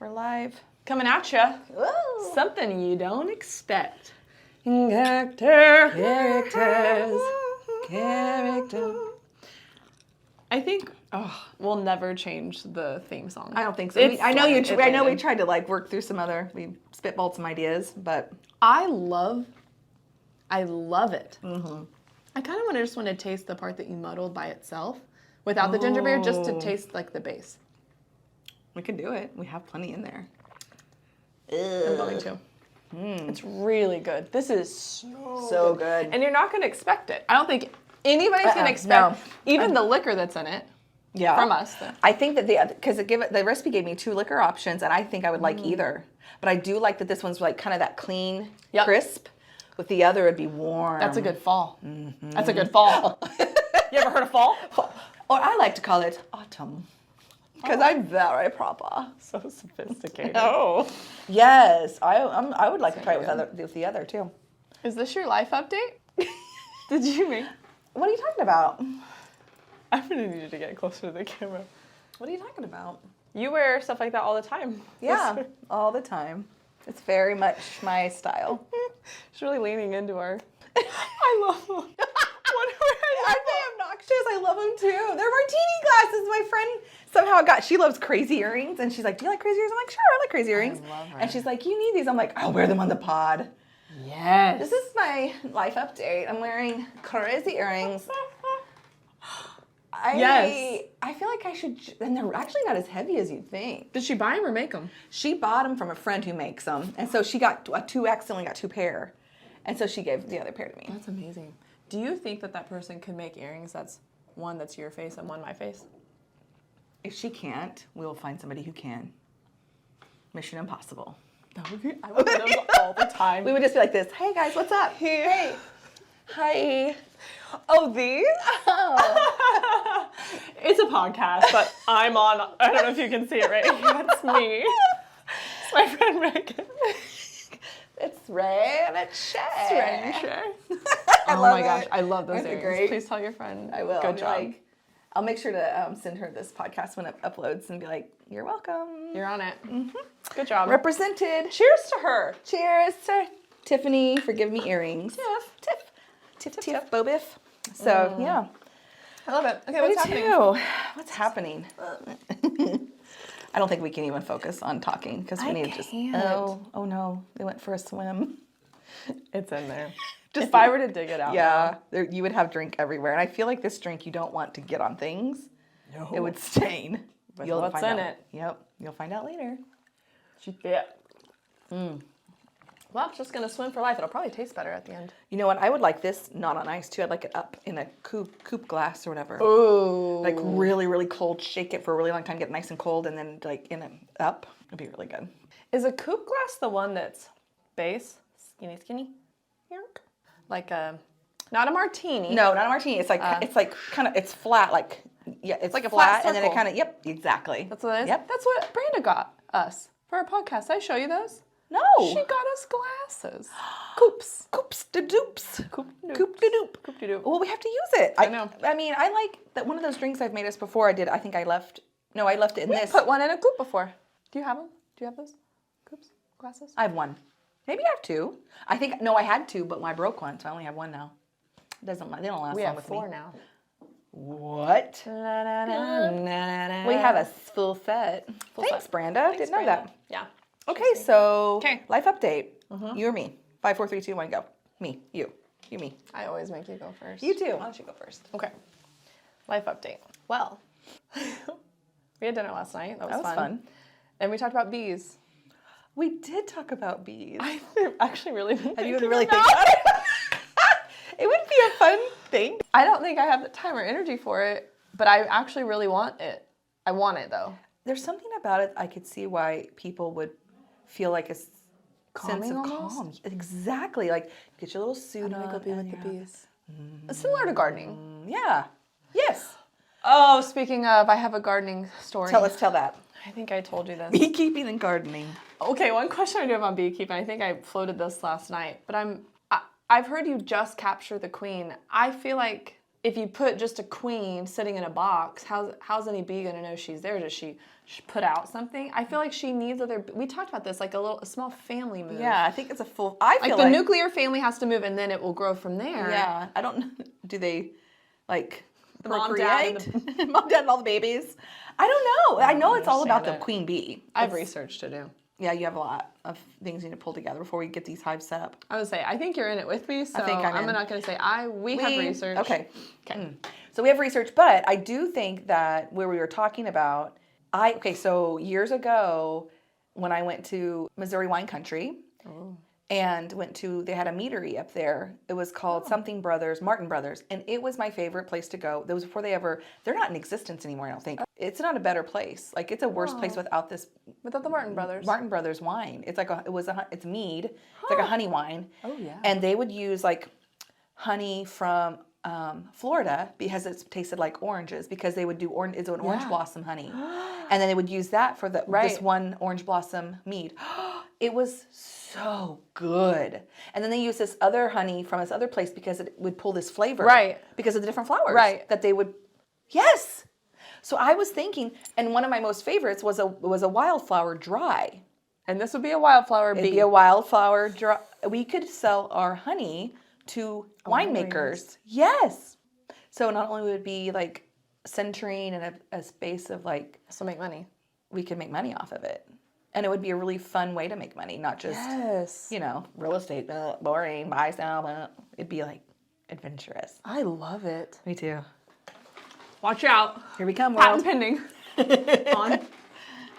We're live. Coming at ya. Ooh. Something you don't expect. Characters. I think we'll never change the theme song. I don't think so. It's I know you. fine. I know we tried to like work through some other. We spitballed some ideas, but I love it. Mm-hmm. I kind of just want to taste the part that you muddled by itself without the ginger beer, just to taste like the base. we can do it. We have plenty in there. I'm going to. It's really good. This is So good. And you're not going to expect it. I don't think anybody's going to expect even the liquor that's in it. Yeah. From us. I think that the recipe gave me 2 liquor options, and I think I would like either. But I do like that this one's like kind of that clean, crisp. With the other, it'd be warm. That's a good fall. Mm-hmm. That's a good fall. You ever heard of fall? Or I like to call it autumn. Because I'm very proper. So sophisticated. Oh. Yes. I would like to try it with the other too. Is this your life update? Did you make? What are you talking about? I'm gonna need you to get closer to the camera. What are you talking about? You wear stuff like that all the time. Yeah, all the time. It's very much my style. She's really leaning into her. I love them. Aren't they obnoxious? I love them too. They're martini glasses. My friend somehow she loves crazy earrings, and she's like, "Do you like crazy earrings?" I'm like, "Sure, I like crazy earrings." I love her. And she's like, "You need these." I'm like, "I'll wear them on the pod." Yes. This is my life update. I'm wearing crazy earrings. Yes. I feel like I should, and they're actually not as heavy as you'd think. Did she buy them or make them? She bought them from a friend who makes them, and so she got a 2X, only got 2 pair, and so she gave the other pair to me. That's amazing. Do you think that person could make earrings that's one that's your face and one my face? If she can't, we will find somebody who can. Mission impossible. That would be, I would do those all the time. We would just be like this, "Hey guys, what's up?" Hey. Hi. Oh, these? Oh. It's a podcast, but I'm on, I don't know if you can see it right here. That's me. It's my friend Megan. It's Ray and it's Shay. It's Ray and Shay. I Oh love my gosh, it. I love those Aren't they earrings. great? Please tell your friend. I will. Good job. I'll make sure to send her this podcast when it uploads and be like, "You're welcome. You're on it. Mm-hmm. Good job. Represented." Cheers to her. Cheers to Tiffany for giving me earrings. Tiff, Bobiff. So, yeah. I love it. Okay, Me what's happening? too. What's happening? I don't think we can even focus on talking because we need to just. Oh no, they went for a swim. It's in there. Just if I were to dig it out. Yeah, you would have drink everywhere, and I feel like this drink you don't want to get on things. No. It would stain. You'll what's in it? Yep, you'll find out later. Yeah. Well, it's just gonna swim for life. It'll probably taste better at the end. You know what? I would like this not on ice too. I'd like it up in a coupe glass or whatever. Ooh. Like really, really cold. Shake it for a really long time. Get it nice and cold, and then like in it up. It'd be really good. Is a coupe glass the one that's base skinny? Yerk. Like a not a martini. No, not a martini. It's like it's flat. Like it's like a flat and then it circle. kind of exactly. That's what it is. Yep. That's what Brenda got us for our podcast. Did I show you those? No. She got us glasses. Coupes. Coups de dupes. Coupe de doop. Well, we have to use it. I know. I mean, I like that one of those drinks I've made us before. I think I left it in this. Put one in a coupe before. Do you have them? Do you have those coupes glasses? I have one. Maybe I have 2. I had 2, but I broke one, so I only have 1 now. They don't last We long have with 4 me. now. What? We have a full set. Thanks, Brenda. Didn't know that. Yeah. Okay, so Okay. life update. You or me? 5, 4, 3, 2, 1, go. Me, you, me. I always make you go first. You too. Why don't you go first? Okay. Life update. Well, we had dinner last night. That was fun. And we talked about bees. We did talk about bees. I've actually really been Have you been really thinking about it? It would be a fun thing. I don't think I have the time or energy for it, but I actually really want it. I want it though. There's something about it I could see why people would feel like a Calming sense of almost? calm. Exactly. Like get your little suit on. Go be with the and bees. Similar to gardening. Yeah. Yes. Oh, speaking of, I have a gardening story. Let's tell that. I think I told you this. Beekeeping and gardening. Okay, one question I do have on beekeeping. I think I floated this last night, but I've heard you just capture the queen. I feel like if you put just a queen sitting in a box, how's any bee gonna know she's there? Does she put out something? I feel like she needs other. We talked about this, like a small family move. Yeah, I think it's a full. I feel like the nuclear family has to move, and then it will grow from there. Yeah, I don't. Do they like the procreate? Mom, dad, and all the babies. I don't know. I know it's all about the queen bee. I have research to do. Yeah, you have a lot of things you need to pull together before we get these hives set up. I would say, I think you're in it with me, so I'm not going to say we have research. Okay. So we have research, but I do think that where we were talking about, so years ago when I went to Missouri wine country and they had a meadery up there. It was called something Brothers, Martin Brothers, and it was my favorite place to go. That was before they're not in existence anymore, I don't think. It's not a better place. Like, it's a worse place without the Martin Brothers. Martin Brothers wine. It's like it's mead. It's like a honey wine. Oh yeah. And they would use like honey from Florida because it tasted like oranges, because they would do orange blossom honey, and then they would use that for this one orange blossom mead. It was so good. And then they used this other honey from this other place because it would pull this flavor, because of the different flowers that they would. Yes. So I was thinking, and one of my most favorites was a wildflower dry. And this would be a wildflower bee. It'd be a wildflower dry. We could sell our honey to winemakers. Yes. So not only would it be like centering in a space of like... So make money. We could make money off of it. And it would be a really fun way to make money, not just, real estate, boring, buy, sell. It'd be like adventurous. I love it. Me too. Watch out. Here we come, world. Patent pending. On.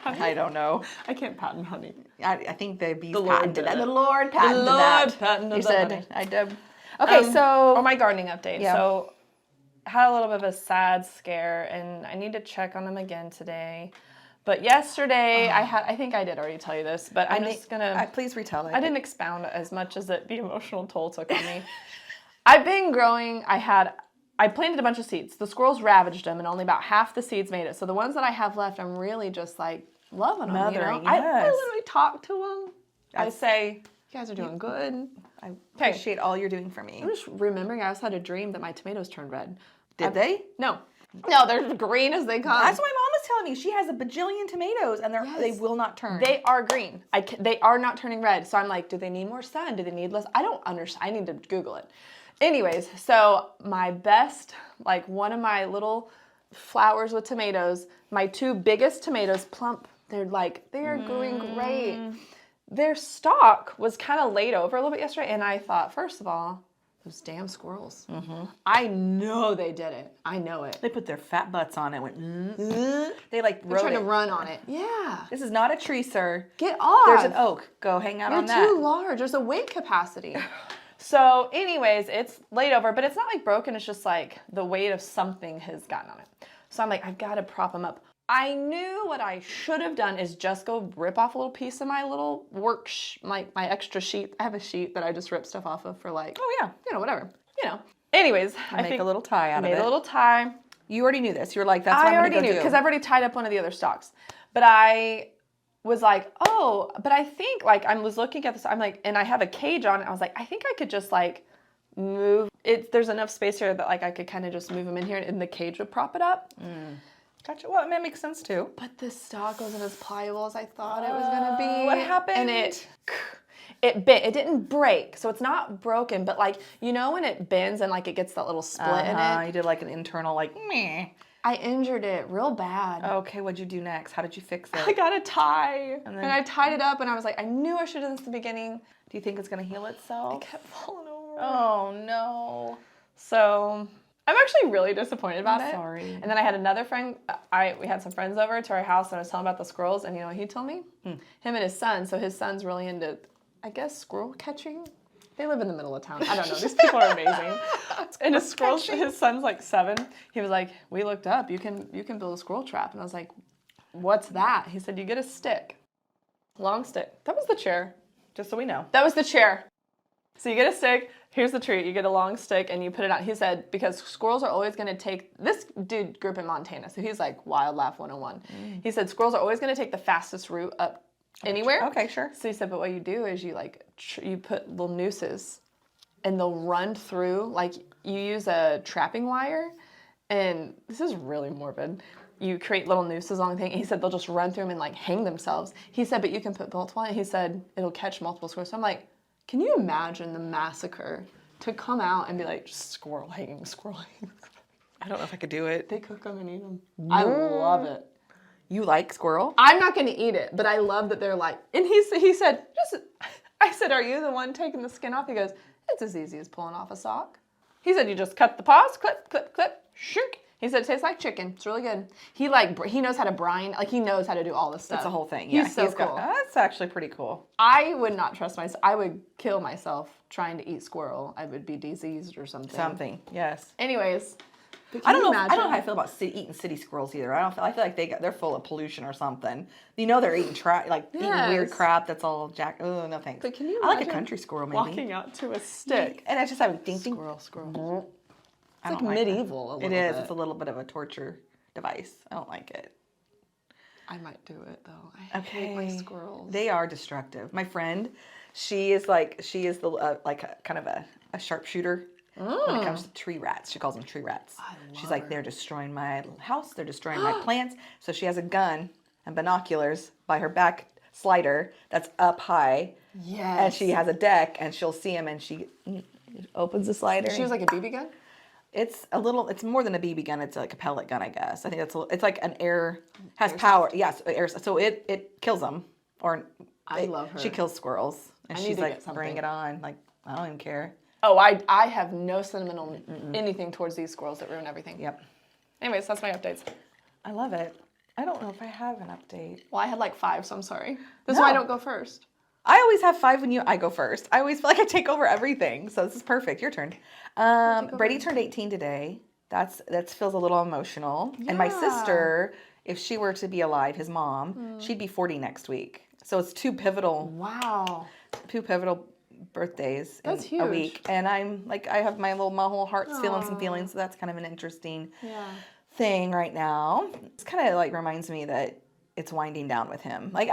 I don't know. I can't patent honey. I think the bees patented that. The Lord patented that. The Lord patented You that. said, I did. Okay, so... my gardening update. Yeah. So, had a little bit of a sad scare, and I need to check on them again today. But yesterday, I think I did already tell you this, but I'm just going to... Please retell it. I didn't expound as much as the emotional toll took on me. I've been growing. I planted a bunch of seeds. The squirrels ravaged them, and only about half the seeds made it. So the ones that I have left, I'm really just like loving them. Mothering, I yes. literally talk to them. I say, you guys are doing good. I appreciate all you're doing for me. I'm just remembering I also had a dream that my tomatoes turned red. Did they? No, they're green as they come. That's what my mom was telling me. She has a bajillion tomatoes, and they will not turn. They are green. They are not turning red. So I'm like, do they need more sun? Do they need less? I don't understand. I need to Google it. Anyways, so my best, like one of my little flowers with tomatoes, my two biggest tomatoes, plump, they are doing great. Their stalk was kind of laid over a little bit yesterday, and I thought, first of all, those damn squirrels. Mm-hmm. I know they did it. I know it. They put their fat butts on it. They They're trying to run on it. Yeah. This is not a tree, sir. Get off. There's an oak. Go hang out on that. You're too large. There's a weight capacity. So anyways, it's laid over, but it's not like broken. It's just like the weight of something has gotten on it. So I'm like, I've got to prop them up. I knew what I should have done is just go rip off a little piece of my little my extra sheet. I have a sheet that I just rip stuff off of for like, whatever. Anyways, I make a little tie out of it. Made a little tie. You already knew this. You were like, that's what I'm going to go do. I already knew because I've already tied up one of the other stalks. But I was like, but I think like I was looking at this. I'm like, and I have a cage on. I was like, I think I could just like move it. There's enough space here that like I could kind of just move them in here, and the cage would prop it up. Gotcha. Well, that makes sense too. But the stalk wasn't as pliable as I thought it was gonna be. What happened? And it bit. It didn't break, so it's not broken. But like when it bends and like it gets that little split in it. You did like an internal like meh. I injured it real bad. Okay, what'd you do next? How did you fix it? I got a tie. And I tied it up, and I was like, I knew I should have done this at the beginning. Do you think it's going to heal itself? It kept falling over. Oh, no. So I'm actually really disappointed about it. Sorry. And then I had another friend. We had some friends over to our house, and I was telling about the squirrels, and you know what he told me? Him and his son. So his son's really into, I guess, squirrel catching. They live in the middle of town. I don't know. These people are amazing. And his son's like 7. He was like, we looked up. You can build a squirrel trap. And I was like, what's that? He said, you get a stick. Long stick. That was the chair. Just so we know. That was the chair. So you get a stick. Here's the treat. You get a long stick and you put it on. He said, because squirrels are always going to take, this dude grew up in Montana. So he's like wildlife 101. He said, squirrels are always going to take the fastest route up anywhere. Okay, sure. So he said, but what you do is you like you put little nooses, and they'll run through. Like you use a trapping wire, and this is really morbid. You create little nooses on the thing. He said they'll just run through them and like hang themselves. He said, but you can put multiple on it. He said it'll catch multiple squirrels. So I'm like, can you imagine the massacre to come out and be like, squirrel hanging, squirrel hanging. I don't know if I could do it. They cook them and eat them. I love it. You like squirrel? I'm not going to eat it, but I love that they're like, and he said, I said, are you the one taking the skin off? He goes, it's as easy as pulling off a sock. He said, you just cut the paws, clip, clip, clip, shink. He said, it tastes like chicken. It's really good. He knows how to brine. Like, he knows how to do all this stuff. It's a whole thing. Yeah, He's so cool. That's actually pretty cool. I would not trust myself. I would kill myself trying to eat squirrel. I would be diseased or something. Something, yes. Anyways. I don't know how I feel about eating city squirrels either. I feel like they're full of pollution or something. You know they're eating eating weird crap that's all jacked. Oh, no thanks. But can you I like a country squirrel maybe. Walking out to a stick. And I just have a ding. Squirrel. It's like medieval a little bit. It is. It's a little bit of a torture device. I don't like it. I might do it though. I hate my squirrels. They are destructive. My friend, she is the kind of a sharpshooter when it comes to tree rats. She calls them tree rats. She's like, they're destroying my house. They're destroying my plants. So she has a gun and binoculars by her back slider that's up high. Yes. And she has a deck, and she'll see them, and she opens the slider. She was like a BB gun? It's more than a BB gun. It's like a pellet gun, I guess. I think it's like an has power. Yes, air. So it kills them. I love her. She kills squirrels, and she's like, bring it on. Like, I don't even care. Oh, I have no sentimental anything towards these squirrels that ruin everything. Yep. Anyways, that's my updates. I love it. I don't know if I have an update. Well, I had like 5, so I'm sorry. This is why I don't go first. I always have 5 when I go first. I always feel like I take over everything. So this is perfect. Your turn. Brady turned 18 today. That feels a little emotional. Yeah. And my sister, if she were to be alive, his mom, she'd be 40 next week. So it's 2 pivotal birthdays that's in huge. A week. And I'm like, I have my whole heart's feeling some feelings. So that's kind of an interesting thing right now. It's kind of like reminds me that it's winding down with him. Like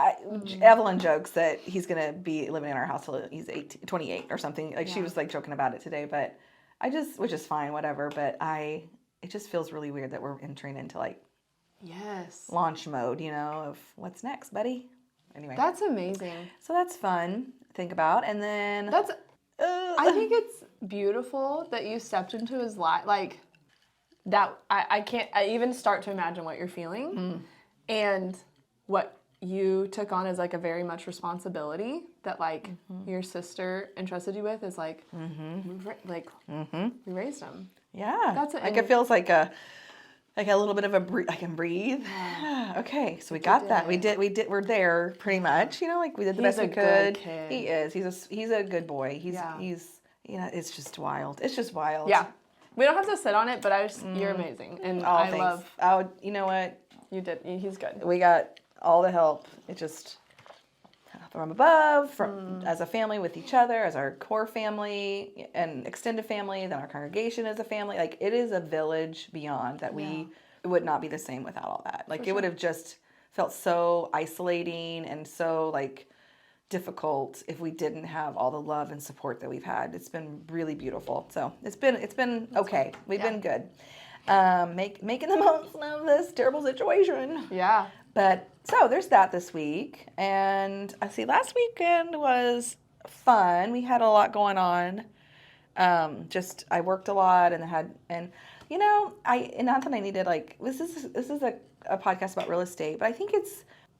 Evelyn jokes that he's gonna be living in our house till he's 28 or something. Like she was like joking about it today, but which is fine, whatever. But it just feels really weird that we're entering into like launch mode, of what's next, buddy. Anyway, that's amazing. So that's fun to think about, and then I think it's beautiful that you stepped into his life like that. I can't even start to imagine what you're feeling. And what you took on as like a very much responsibility that like your sister entrusted you with is like, we raised him. Yeah. That's it. Like it feels like a little bit of I can breathe. Okay. So we got that. We're there pretty much, like we did the best we could. Good kid. He is. He's a good boy. He's it's just wild. It's just wild. Yeah. We don't have to sit on it, but you're amazing. And I love. You know what? You did. He's good. We got all the help. It just from above, as a family with each other, as our core family and extended family, then our congregation is a family. Like it is a village beyond that it would not be the same without all that. Like it would have just felt so isolating and so like difficult if we didn't have all the love and support that we've had. It's been really beautiful. So it's been okay. We've been good. Making the most of this terrible situation. Yeah. But so there's that this week. And I see last weekend was fun. We had a lot going on. I worked a lot and not that I needed this is a podcast about real estate, but I think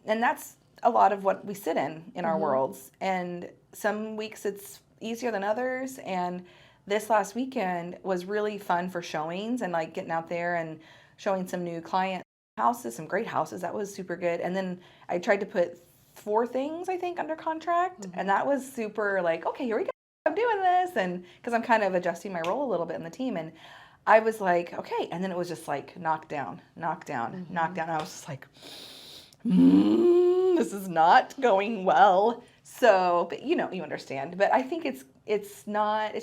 that's a lot of what we sit in our worlds. And some weeks it's easier than others. And this last weekend was really fun for showings and like getting out there and showing some new client houses, some great houses. That was super good. And then I tried to put 4 things, I think, under contract. And that was super like, okay, here we go. I'm doing this. And because I'm kind of adjusting my role a little bit in the team. And I was like, okay. And then it was just like knock down. And I was just like, this is not going well. So, but you understand. But I think it's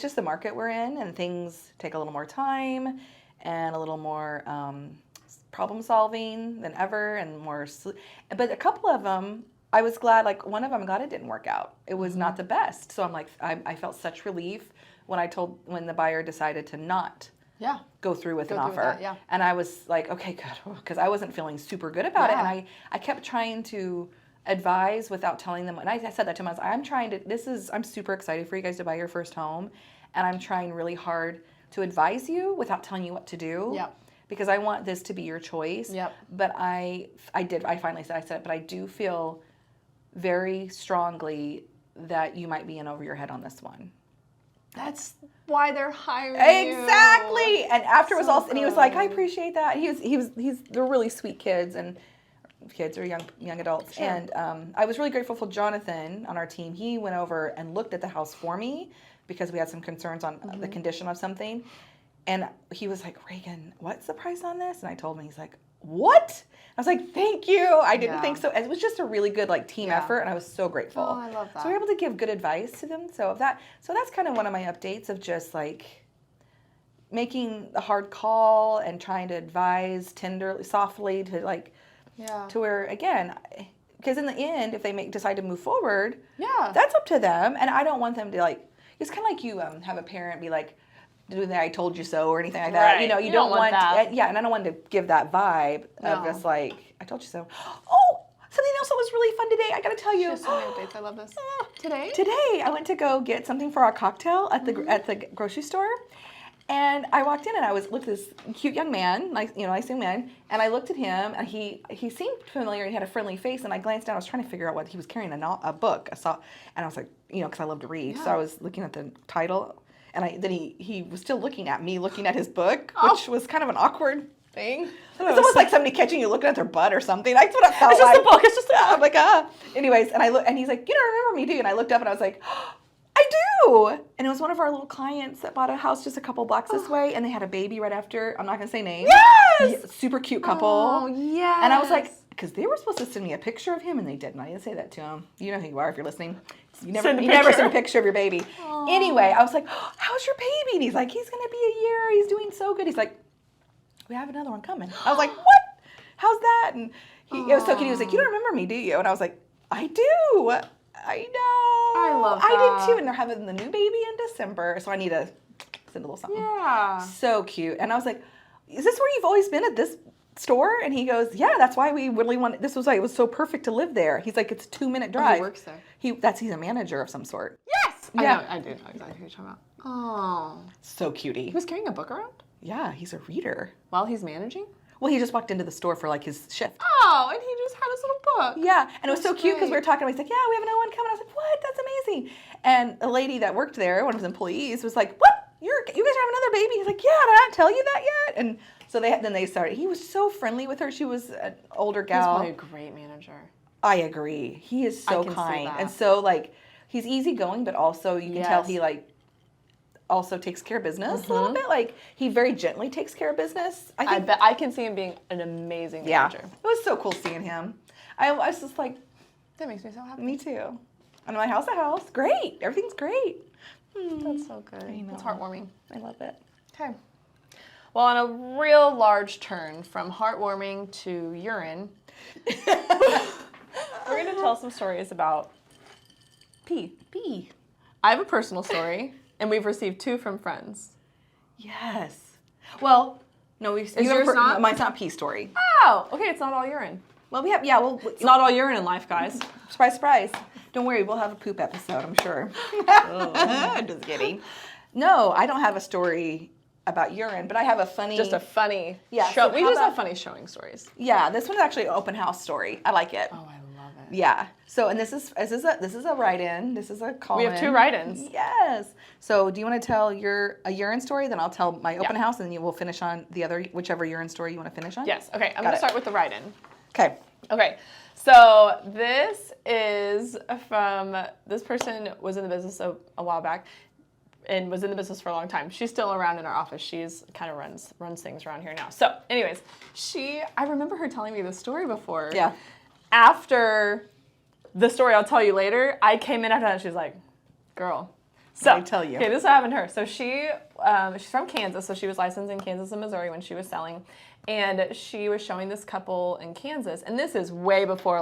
just the market we're in, and things take a little more time and a little more problem solving than ever, and more. But a couple of them, I was glad. Like one of them, I'm glad it didn't work out. It was not the best. So I'm like, I felt such relief when the buyer decided to not go through with an offer. And I was like, okay, good, because I wasn't feeling super good about it. And I kept trying to advise without telling them. And I said that to them. I'm super excited for you guys to buy your first home. And I'm trying really hard to advise you without telling you what to do. Because I want this to be your choice. But I finally said, but I do feel very strongly that you might be in over your head on this one. That's why they're hiring Exactly. you. And after it was all, and he was like, I appreciate that. They're really sweet kids, and kids are young adults. Sure. And I was really grateful for Jonathan on our team. He went over and looked at the house for me because we had some concerns on the condition of something. And he was like, Reagan, what's the price on this? And I told him, he's like, what? I was like, thank you. I didn't think so. It was just a really good team effort, and I was so grateful. Oh, I love that. So we were able to give good advice to them. So that's kind of one of my updates of just making the hard call and trying to advise tenderly, softly to to where, again, because in the end, if they decide to move forward, that's up to them. And I don't want them to it's kind of like you have a parent be like, doing that I told you so or anything like that. Right. You don't want that. And I don't want to give that vibe of just I told you so. Oh, something else that was really fun today. I got to tell you. She has so many updates. I love this. Today I went to go get something for our cocktail at the grocery store. And I walked in and I looked at this cute young man, nice young man, and I looked at him and he seemed familiar and he had a friendly face, and I glanced down. I was trying to figure out what he was carrying, a book. I saw, and I was like, because I love to read, so I was looking at the title. And then he was still looking at me, looking at his book, which was kind of an awkward thing. It's almost like somebody catching you looking at their butt or something. That's what it felt like. It's just a book. It's just a book. I'm like, Anyways, and he's like, you don't remember me, do you? And I looked up and I was like, I do. And it was one of our little clients that bought a house just a couple blocks this way, and they had a baby right after. I'm not going to say names. Yes! Super cute couple. Oh, yes. And I was like, because they were supposed to send me a picture of him, and they didn't. I didn't say that to him. You know who you are if you're listening. You never send a picture of your baby. Aww. Anyway, I was like, how's your baby? And he's like, he's going to be a year. He's doing so good. He's like, we have another one coming. I was like, what? How's that? And it was so cute. He was like, you don't remember me, do you? And I was like, I do. I know. I love that. I did too. And they're having the new baby in December. So I need to send a little something. Yeah. So cute. And I was like, is this where you've always been at this store? And he goes, yeah, that's why we really wanted, this was it was so perfect to live there. He's like, it's a 2-minute drive. He works there. He's a manager of some sort. Yes! Yeah. I do know exactly who you're talking about. Oh. So cutie. He was carrying a book around? Yeah, he's a reader. While he's managing? Well, he just walked into the store for his shift. Oh, and he just had his little book. Yeah, and it was so cute because we were talking about, he's like, yeah, we have a new one coming. I was like, what? That's amazing. And a lady that worked there, one of his employees, was like, what? You guys have another baby? He's like, yeah, did I not tell you that yet? And so then they started. He was so friendly with her. She was an older gal. He's probably a great manager. I agree. He is so kind. And so he's easygoing, but also you can tell he also takes care of business a little bit. He very gently takes care of business. I bet I can see him being an amazing manager. It was so cool seeing him. I was just like, that makes me so happy. Me too. And I'm like, how's the house? Great. Everything's great. That's so good. It's heartwarming. I love it. Okay. Well, on a real large turn from heartwarming to urine, we're going to tell some stories about pee. I have a personal story, and we've received 2 from friends. Yes. Well, no, Is yours not? Mine's not pee story. Oh, okay. It's not all urine. Well, it's not all urine in life, guys. Surprise, surprise. Don't worry, we'll have a poop episode, I'm sure. Just kidding. No, I don't have a story about urine, but I have a funny... Just a funny... Yeah. So we just have funny showing stories. Yeah, this one's actually an open house story. I like it. Oh, I love it. Yeah. So, and this is a write-in. This is a call-in. We have 2 write-ins. Yes. So, do you want to tell a urine story? Then I'll tell my open house, and then we'll finish on the other, whichever urine story you want to finish on. Yes. Okay. I'm going to start with the write-in. Okay. Okay. So this is from, this person was in the business a while back and was in the business for a long time. She's still around in our office. She's kind of runs things around here now. So anyways, I remember her telling me this story before. Yeah. After the story I'll tell you later, I came in after that and she's like, girl. So, let me tell you. Okay, this happened to her. So she's from Kansas, so she was licensed in Kansas and Missouri when she was selling. And she was showing this couple in Kansas, and this is way before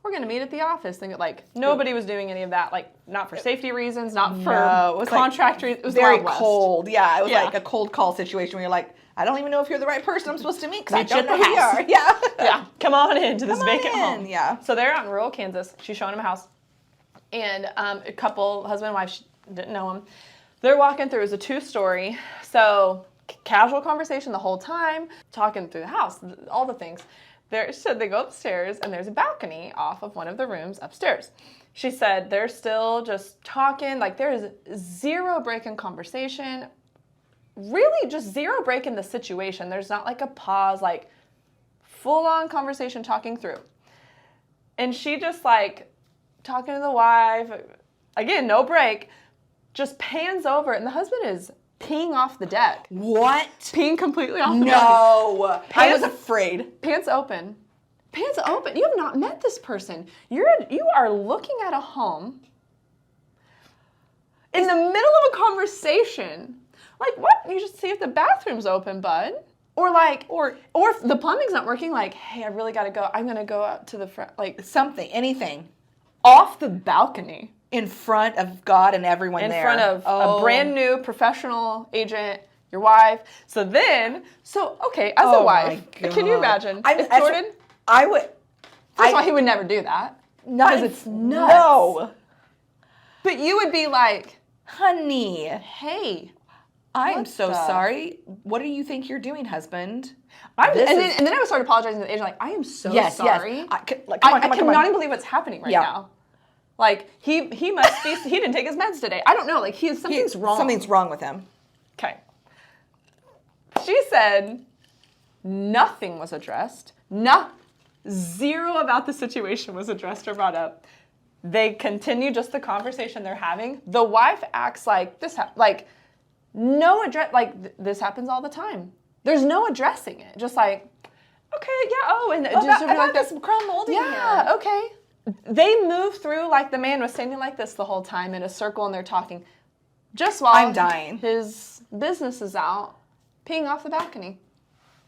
we're going to meet at the office. And like, nobody was doing any of that. Like, not for safety reasons, not for it was contract reasons. It was very Wild West. cold. Yeah, it was like a cold call situation where you're like, I don't even know if you're the right person I'm supposed to meet because I Meet you don't at know the who you house. are. Yeah. Yeah, come on into this Come on vacant in, home. yeah. So they're out in rural Kansas. She's showing him a house. And a couple, husband and wife, she didn't know him. They're walking through. It was a 2-story. So casual conversation the whole time, talking through the house, all the things. So they go upstairs, and there's a balcony off of one of the rooms upstairs. She said they're still just talking. Like, there is zero break in conversation. Really just zero break in the situation. There's not like a pause, like full-on conversation talking through. And she just like talking to the wife, again, no break, just pans over, and the husband is peeing off the deck. What? Peeing completely off the deck. No. I was afraid. Pants open. Pants open. You have not met this person. You are looking at a home in the middle of a conversation. Like, what? You just see if the bathroom's open, bud. Or like, or if the plumbing's not working, like, hey, I really gotta go. I'm gonna go out to the front, like Something, anything. Off the balcony. In front of God and everyone In there. front of a brand new professional agent, your wife. Okay, as a wife, can you imagine? It's Jordan. I would. First of all, he would never do that. Because it's nuts. No. But you would be like, honey, hey, I am so sorry. What do you think you're doing, husband? And then I would start apologizing to the agent, like, I am so sorry. Yes. I cannot even believe what's happening right now. Like, he must be, he didn't take his meds today. I don't know. Like, something's wrong. Something's wrong with him. Okay. She said nothing was addressed. Zero about the situation was addressed or brought up. They continue just the conversation they're having. The wife acts like this, no address, like this happens all the time. There's no addressing it. Just like, okay, yeah, and just I like this crumb molding here. Yeah, okay. They move through like the man was standing like this the whole time in a circle, and they're talking. Just while I'm dying. His business is out, peeing off the balcony,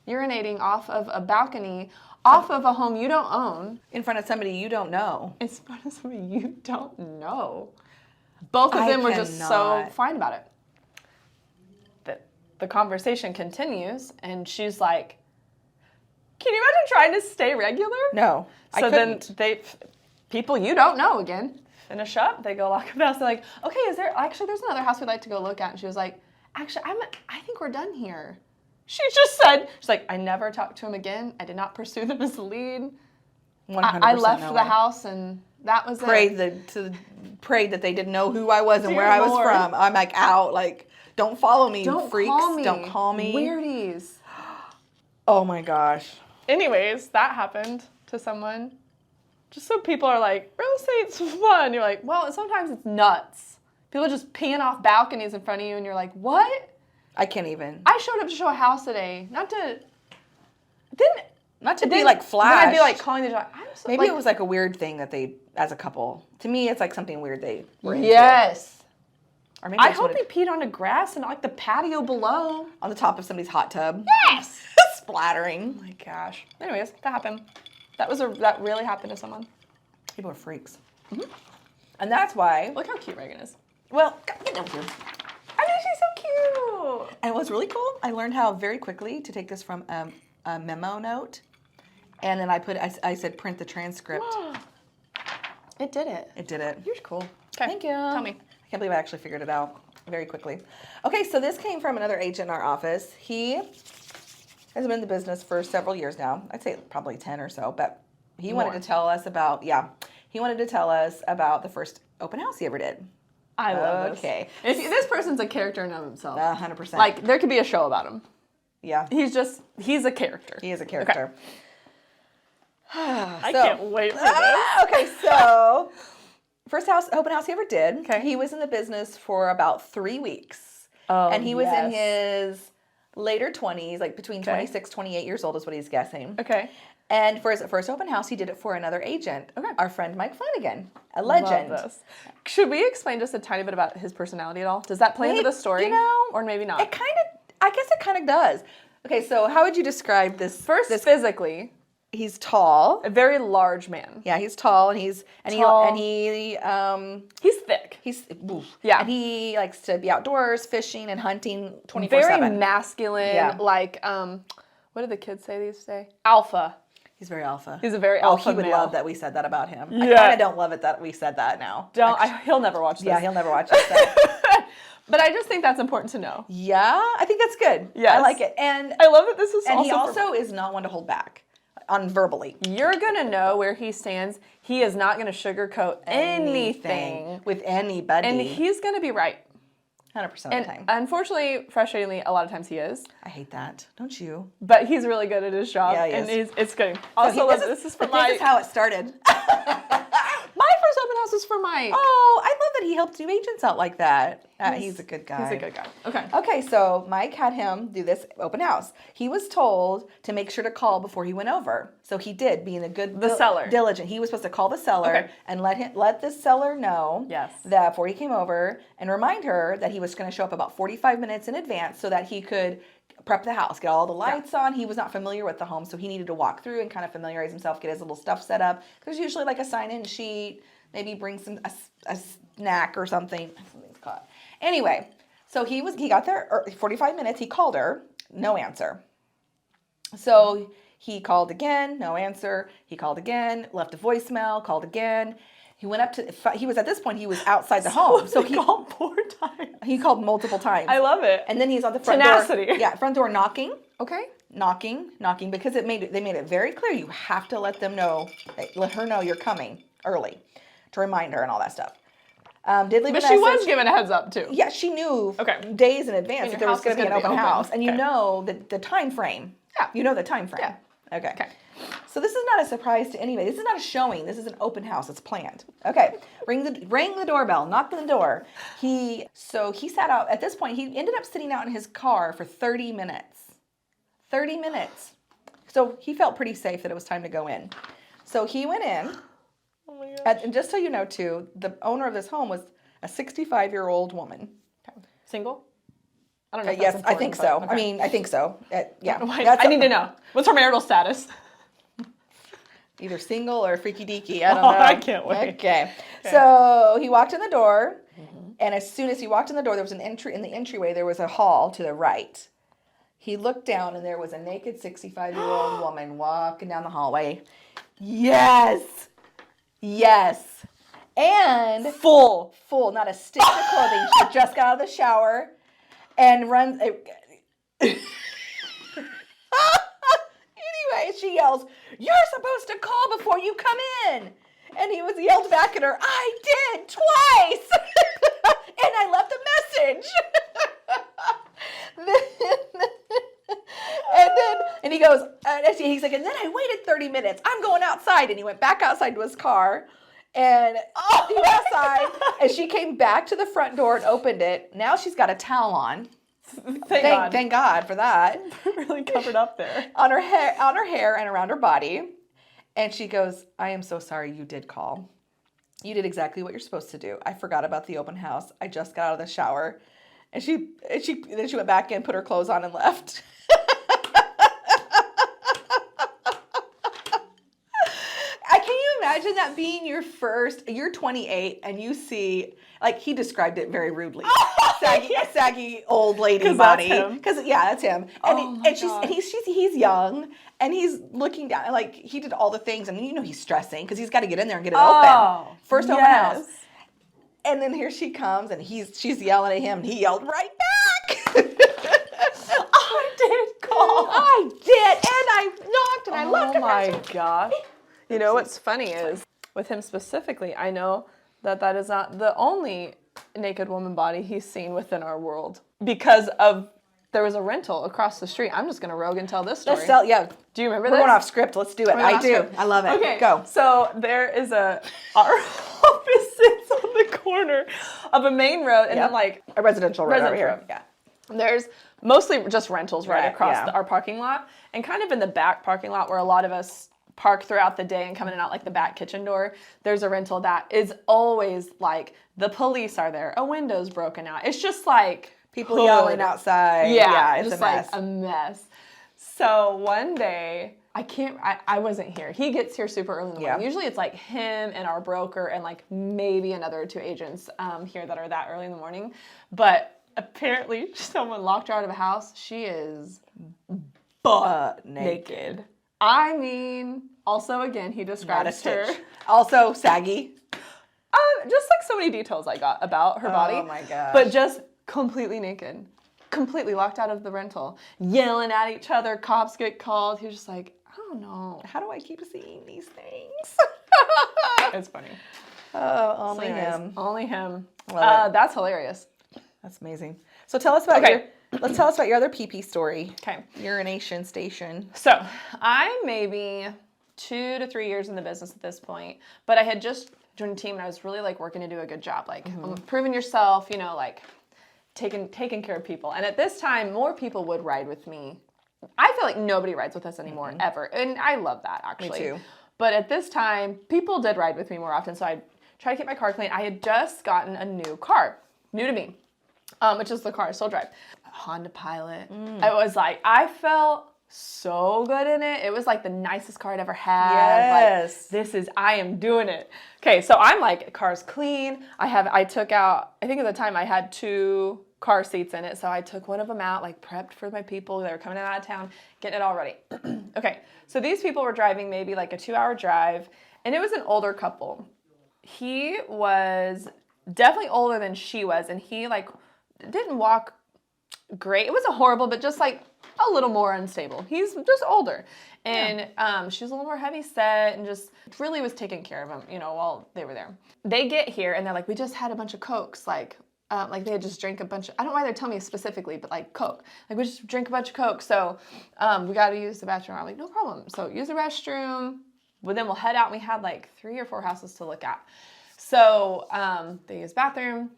urinating off of a balcony, off of a home you don't own. In front of somebody you don't know. In front of somebody you don't know. Both of them were just so fine about it. The conversation continues, and she's like, can you imagine trying to stay regular? No, So then people you don't know again, finish up, they go lock up the house, they're like, okay, there's another house we'd like to go look at. And she was like, actually, I think we're done here. She just said, she's like, I never talked to him again. I did not pursue them as the lead. 100% I left the house, and that was it. Prayed that they didn't know who I was and where I was from. I'm like out, like, don't follow me, freaks. Don't call me. Weirdies. Oh my gosh. Anyways, that happened to someone. Just so people are like, real estate's fun. You're like, well, sometimes it's nuts. People just peeing off balconies in front of you, and you're like, what? I can't even. I showed up to show a house today, not to be like flash. Then I'd be like calling the job. Maybe it was like a weird thing that they, as a couple. To me, it's like something weird they were into. Yes. Or maybe I hope they peed on the grass and not like the patio below. On the top of somebody's hot tub. Yes. Splattering. Oh my gosh. Anyways, that happened. That really happened to someone. People are freaks. Mm-hmm. And that's why. Look how cute Reagan is. Well, get over here. I think she's so cute. And what's really cool, I learned how very quickly to take this from a memo note. And then I said print the transcript. It did it. It did it. You're cool. Okay. Thank you. Tell me. I can't believe I actually figured it out very quickly. Okay, so this came from another agent in our office. He has been in the business for several years now. I'd say probably 10 or so, but he wanted to tell us about, the first open house he ever did. I love this. Okay. This person's a character in and of himself. 100%. Like, there could be a show about him. Yeah. He's a character. He is a character. Okay. I can't wait for this. Okay, so first open house he ever did. Okay. He was in the business for about 3 weeks. Oh, and he was in his later 20s, like between 26, 28 years old is what he's guessing. Okay. And for his first open house, he did it for another agent. Okay. Our friend Mike Flanagan, a legend. Love this. Should we explain just a tiny bit about his personality at all? Does that play into the story? You know, or maybe not? I guess it kind of does. Okay, so how would you describe this? Physically. He's tall. A very large man. Yeah, he's tall, and he's Tall. he's thick. Yeah, and he likes to be outdoors, fishing and hunting 24/7. Very masculine. Yeah. Like what do the kids say these days? Alpha. He's very alpha. He's a very alpha he would male. love that we said that about him. Yeah. I kind of don't love it that we said that now. He'll never watch this. Yeah, he'll never watch this. But I just think that's important to know. Yeah, I think that's good. Yes. I like it. And I love that this is and also he also is not one to hold back on verbally. You're going to know where he stands. He is not going to sugarcoat anything with anybody. And he's going to be right. 100% of the time. Unfortunately, frustratingly, a lot of times he is. I hate that. Don't you? But he's really good at his job. Yeah, he and is. it's good. Also, this is how it started. My first open house was for Mike. Oh, I love that he helped new agents out like that. He's a good guy. He's a good guy. Okay. Okay, so Mike had him do this open house. He was told to make sure to call before he went over. So he did, being a good seller. Diligent. He was supposed to call the seller and let the seller know that before he came over and remind her that he was going to show up about 45 minutes in advance so that he could prep the house, get all the lights on. He was not familiar with the home, so he needed to walk through and kind of familiarize himself, get his little stuff set up. There's usually like a sign-in sheet, maybe bring a snack or something. Something's caught. Anyway, so he got there 45 minutes. He called her, no answer. So he called again, no answer. He called again, left a voicemail, called again. He went up to, he was at this point, he was outside the home. So he called 4 times. He called multiple times. I love it. And then he's on the front Tenacity. door. Yeah, front door knocking. Okay. Knocking, because they made it very clear. You have to let her know you're coming early to remind her and all that stuff. Did leave a message. But she was given a heads up too. Yeah, she knew days in advance that there was going to be an open house. And you know the time frame. Yeah. You know the time frame. Yeah. Okay. So this is not a surprise to anybody. This is not a showing. This is an open house. It's planned. Okay. Rang the doorbell. Knocked on the door. He sat out. At this point, he ended up sitting out in his car for 30 minutes. 30 minutes. So he felt pretty safe that it was time to go in. So he went in. Oh my gosh. And just so you know, too, the owner of this home was a 65-year-old woman. Single? I don't know. Yes, I think so. Okay. I mean, I think so. Yeah. I need to know. What's her marital status? Either single or freaky deaky. I don't know. I can't wait. Okay. So he walked in the door, and as soon as he walked in the door, there was an entry. In the entryway, there was a hall to the right. He looked down, and there was a naked 65-year-old woman walking down the hallway. Yes. And full, not a stitch of clothing. She just got out of the shower and runs. Anyway, she yells, "You're supposed to call before you come in." And he was yelled back at her, "I did twice." And I left a message. And he goes, he's like, and then I waited 30 minutes. I'm going outside. And he went back outside to his car. And he went outside. And she came back to the front door and opened it. Now she's got a towel on. Thank God for that. Really covered up there. On her hair and around her body. And she goes, "I am so sorry you did call. You did exactly what you're supposed to do. I forgot about the open house. I just got out of the shower." And then she went back in, put her clothes on, and left. Can you imagine that being your first? You're 28 and you see, like, he described it very rudely. A saggy old lady body. Because that's him. And he's young and he's looking down, like, he did all the things, and he's stressing because he's got to get in there and get it open. First open house. And then here she comes, and she's yelling at him, and he yelled right back. I did call. I did, and I knocked, and I left. Oh my gosh. You know what's funny is, with him specifically, I know that is not the only naked woman body he's seen within our world. Because there was a rental across the street. I'm just going to rogue and tell this story. Do you remember this? We're going off script. Let's do it. I do. Script. I love it. Okay. Go. So there is our office sits on the corner of a main road and then like a residential road over here. Road. Yeah. There's mostly just rentals right across our parking lot, and kind of in the back parking lot where a lot of us park throughout the day and come in and out, like the back kitchen door, there's a rental that is always like the police are there, a window's broken out. It's just like people yelling outside. Yeah, it's just a mess. like a mess. So one day I wasn't here. He gets here super early in the morning. Usually it's like him and our broker and like maybe another 2 agents here that are that early in the morning. But apparently someone locked her out of a house. She is butt naked. I mean, also again, he describes her. Also saggy. Just like so many details I got about her body. Oh my gosh. But just completely naked. Completely locked out of the rental. Yelling at each other. Cops get called. He was just like, I don't know. How do I keep seeing these things? It's funny. Oh, only him. Only him. That's hilarious. That's amazing. So tell us about let's tell us about your other pee-pee story. Okay. Urination station. So I'm maybe 2 to 3 years in the business at this point, but I had just joined a team and I was really like working to do a good job, like proving yourself, you know, like taking care of people. And at this time, more people would ride with me. I feel like nobody rides with us anymore, ever. And I love that, actually. Me too. But at this time, people did ride with me more often, so I tried to keep my car clean. I had just gotten a new car, new to me, which is the car I still drive. A Honda Pilot. It was like, I felt so good in it. It was like the nicest car I'd ever had. Yes. Like, I am doing it. Okay, so I'm like, car's clean. I took out, I think at the time I had 2 car seats in it, so I took one of them out, like prepped for my people. They were coming out of town, getting it all ready. Okay, so these people were driving maybe like a 2-hour drive, and it was an older couple. He was definitely older than she was, and he like didn't walk great. It wasn't horrible, but just like a little more unstable. He's just older. And she was a little more heavy set and just really was taking care of him, you know, while they were there. They get here and they're like, we just had a bunch of Cokes, like they had just drank a bunch of, I don't know why they're telling me specifically, but like Coke. Like we just drink a bunch of Coke, so we got to use the bathroom. I'm like, no problem. So use the restroom, but then we'll head out. And we had like 3 or 4 houses to look at. So they use bathroom,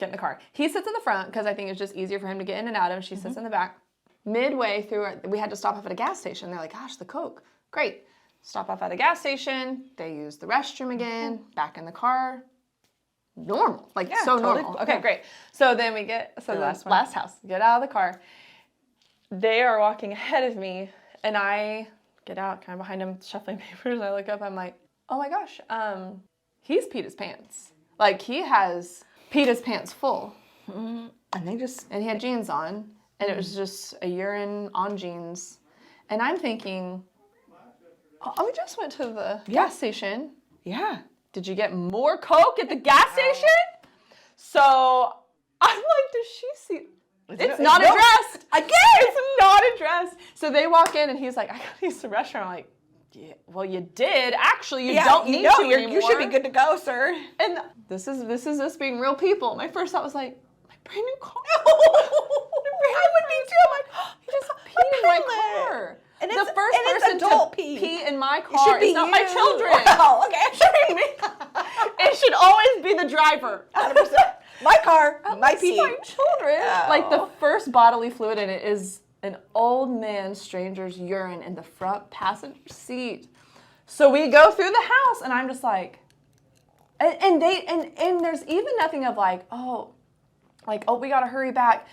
get in the car. He sits in the front because I think it's just easier for him to get in and out of. She sits in the back. Midway through it, we had to stop off at a gas station. They're like, gosh, the Coke. Great. Stop off at a gas station. They use the restroom again. Back in the car. Normal. Like, so totally normal. Okay, great. So then we get, the last house. Get out of the car. They are walking ahead of me, and I get out kind of behind him, shuffling papers. I look up, I'm like, oh my gosh, he's peed his pants. Like, he has peed his pants full. And he had jeans on. And it was just a urine on jeans. And I'm thinking, oh, we just went to the gas station. Yeah. Did you get more Coke at the gas station? So I'm like, does she see? It's not addressed. Again, it's not addressed. So they walk in and he's like, I gotta use the restroom. I'm like, yeah, well, you did. Actually, you don't need to anymore. You should be good to go, sir. And this is us being real people. My first thought was like, my brand new car. I would be too. I'm like, oh, he just peed in my car. And it's, the first person to pee in my car is not my children. Oh, okay. It should be me. It should always be the driver. 100%. My car, my pee. My children. Oh. Like the first bodily fluid in it is an old man stranger's urine in the front passenger seat. So we go through the house, and I'm just like, and there's even nothing of like, oh, we gotta hurry back.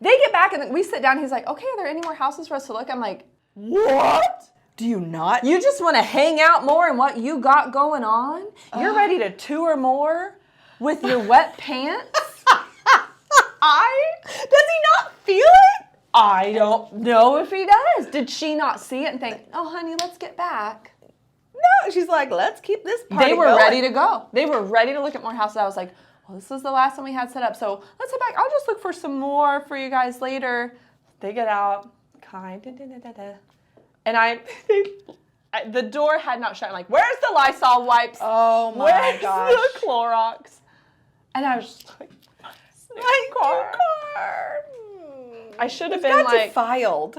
They get back and then we sit down. He's like, okay, are there any more houses for us to look? I'm like, what? Do you not? You just want to hang out more in what you got going on? You're ready to tour more with your wet pants? Does he not feel it? I don't know if he does. Did she not see it and think, oh, honey, let's get back? No, she's like, let's keep this party They were going. ready to go. They were ready to look at more houses. I was like, well, this was the last one we had set up, so let's head back. I'll just look for some more for you guys later. They get out, and the door had not shut. I'm like, where's the Lysol wipes? Oh my gosh. Where's the Clorox? And I was just like, my car. I should have been like defiled.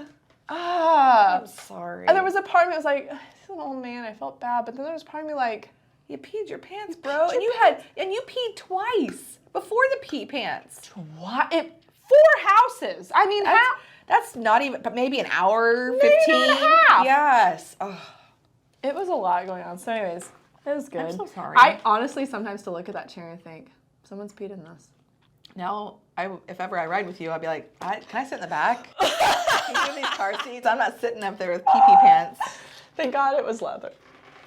I'm sorry. And there was a part of me that was like, this is an old man. I felt bad, but then there was part of me like, you peed your pants, bro. And you peed twice before the pee pants. What? 4 houses. I mean, that's not even, but maybe an hour, maybe 15. And a half. Yes. Oh. It was a lot going on. So anyways, it was good. I'm so sorry. I honestly sometimes to look at that chair and think, someone's peed in this. Now, if ever I ride with you, I'll be like, can I sit in the back? Even these car seats, I'm not sitting up there with pee-pee pants. Thank God it was leather.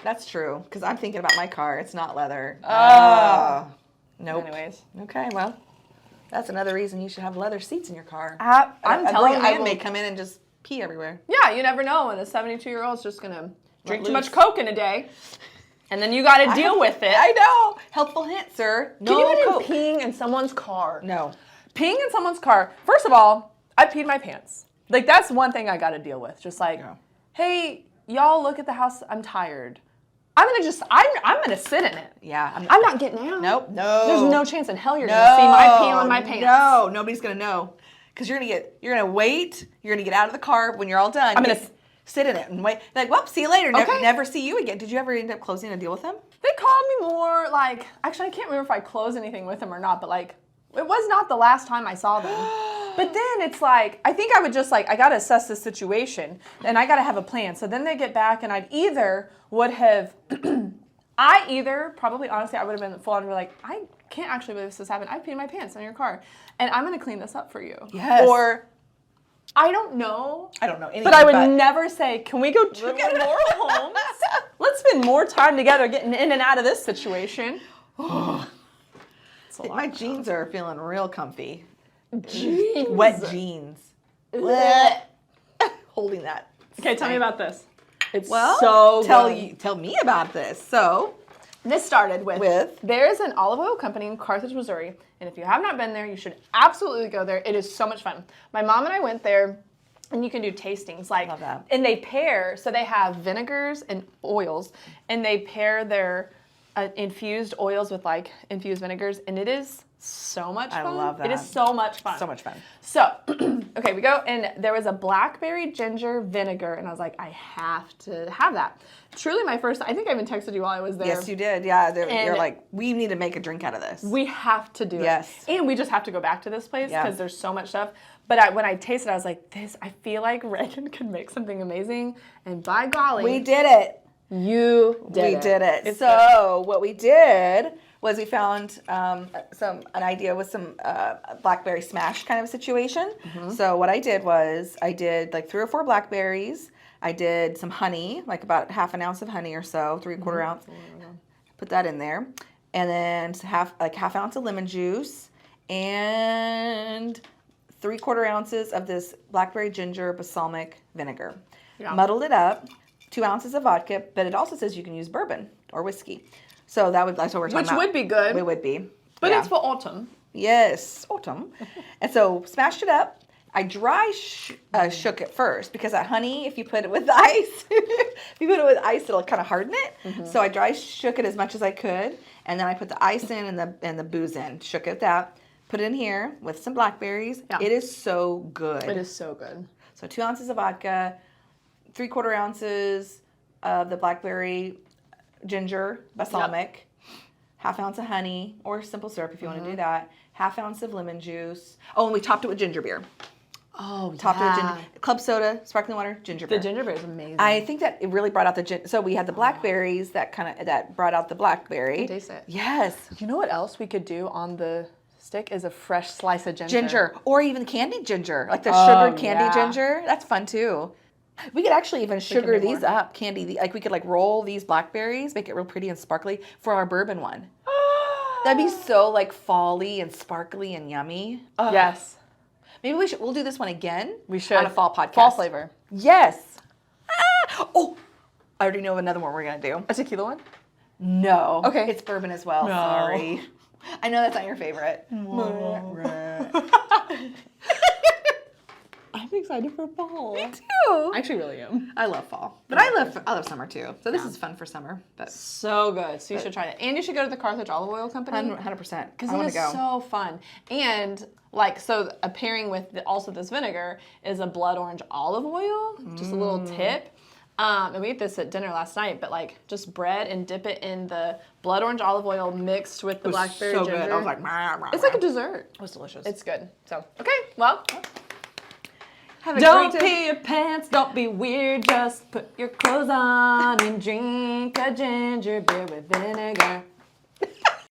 That's true, because I'm thinking about my car. It's not leather. Nope. Anyways. Okay, well, that's another reason you should have leather seats in your car. I'm telling you, a man may come in and just pee everywhere. Yeah, you never know when a 72-year-old's just gonna drink too much Coke in a day, and then you got to deal with it. I know. Helpful hint, sir. No Can you Coke. imagine peeing in someone's car? No. Peeing in someone's car. First of all, I peed my pants. Like, that's one thing I got to deal with. Just like, hey, y'all, look at the house. I'm tired. I'm gonna sit in it. Yeah. I'm not getting out. Nope. No. There's no chance in hell you're gonna see my pee on my pants. No, nobody's gonna know. Because you're gonna wait, you're gonna get out of the car when you're all done. I'm gonna sit in it and wait. Like, well, see you later. Okay. Never see you again. Did you ever end up closing a deal with them? They called me more like, actually I can't remember if I closed anything with them or not, but like, it was not the last time I saw them. But then it's like, I think I would just like, I gotta assess the situation and I gotta have a plan. So then they get back and probably honestly, I would have been full on and be like, I can't actually believe this happened. I peed my pants in your car and I'm gonna clean this up for you. Yes. Or, I don't know. I don't know anything. But I would never say, can we go to more homes? Let's spend more time together getting in and out of this situation. My jeans are feeling real comfy. Jeans. Wet jeans. Holding that. Okay, tell me about this. It's Well, so good. tell me about this. So, This started with there's an olive oil company in Carthage, Missouri, and if you have not been there, you should absolutely go there. It is so much fun. My mom and I went there, and you can do tastings. Like, love that. And they pair, so they have vinegars and oils, and they pair their infused oils with like infused vinegars, and it is so much fun. I love that. It is so much fun. So much fun. So, okay, we go, and there was a blackberry ginger vinegar, and I was like, I have to have that. Truly my first, I think I even texted you while I was there. Yes, you did. Yeah, you're like, we need to make a drink out of this. We have to do it. Yes. And we just have to go back to this place because there's so much stuff. But when I tasted it, I was like, I feel like Reagan could make something amazing, and by golly. We did it. You did it. We did it. It's so what we did was we found an idea with some blackberry smash kind of situation. Mm-hmm. So what I did was I did like 3 or 4 blackberries. I did some honey, like about half an ounce of honey or so, 3/4 ounce. Put that in there, and then half ounce of lemon juice and 3/4 ounces of this blackberry ginger balsamic vinegar. Yeah. Muddled it up. 2 ounces of vodka, but it also says you can use bourbon or whiskey. So that's what we're talking about. Which would be good. It would be. But it's for autumn. Yes, autumn. And so smashed it up. I dry shook it first because that honey, if you put it with ice, it'll kind of harden it. Mm-hmm. So I dry shook it as much as I could, and then I put the ice in and the booze in. Shook it that. Put it in here with some blackberries. Yeah. It is so good. It is so good. So 2 ounces of vodka, 3/4 ounces of the blackberry ginger balsamic, half ounce of honey or simple syrup if you want to do that, half ounce of lemon juice. Oh, and we topped it with ginger beer. Oh, topped it with ginger, club soda, sparkling water, ginger beer. The ginger beer is amazing. I think that it really brought out the ginger. So we had the blackberries that brought out the blackberry. I can taste it. Yes. You know what else we could do on the stick is a fresh slice of ginger. Ginger, or even candied ginger, like the sugared candy ginger. That's fun too. We could actually even sugar these up, like we could like roll these blackberries, make it real pretty and sparkly for our bourbon one. That'd be so like fall-y and sparkly and yummy. Yes. Maybe we'll do this one again. We should. On a fall podcast. Fall flavor. Yes. Oh, I already know another one we're going to do. A tequila one? No. Okay. It's bourbon as well. No. Sorry. I know that's not your favorite. I'm excited for fall. Me too. I actually really am. I love fall. But I love summer too. So this is fun for summer. But so good. So you should try it. And you should go to the Carthage Olive Oil Company. 100%. Because it is so fun. And like, so a pairing with also this vinegar is a blood orange olive oil. Just a little tip. And we ate this at dinner last night, but like just bread and dip it in the blood orange olive oil mixed with the blackberry ginger. Good. I was like, it's like a dessert. It was delicious. It's good. So, okay, well. Don't pee your pants, don't be weird, just put your clothes on and drink a ginger beer with vinegar.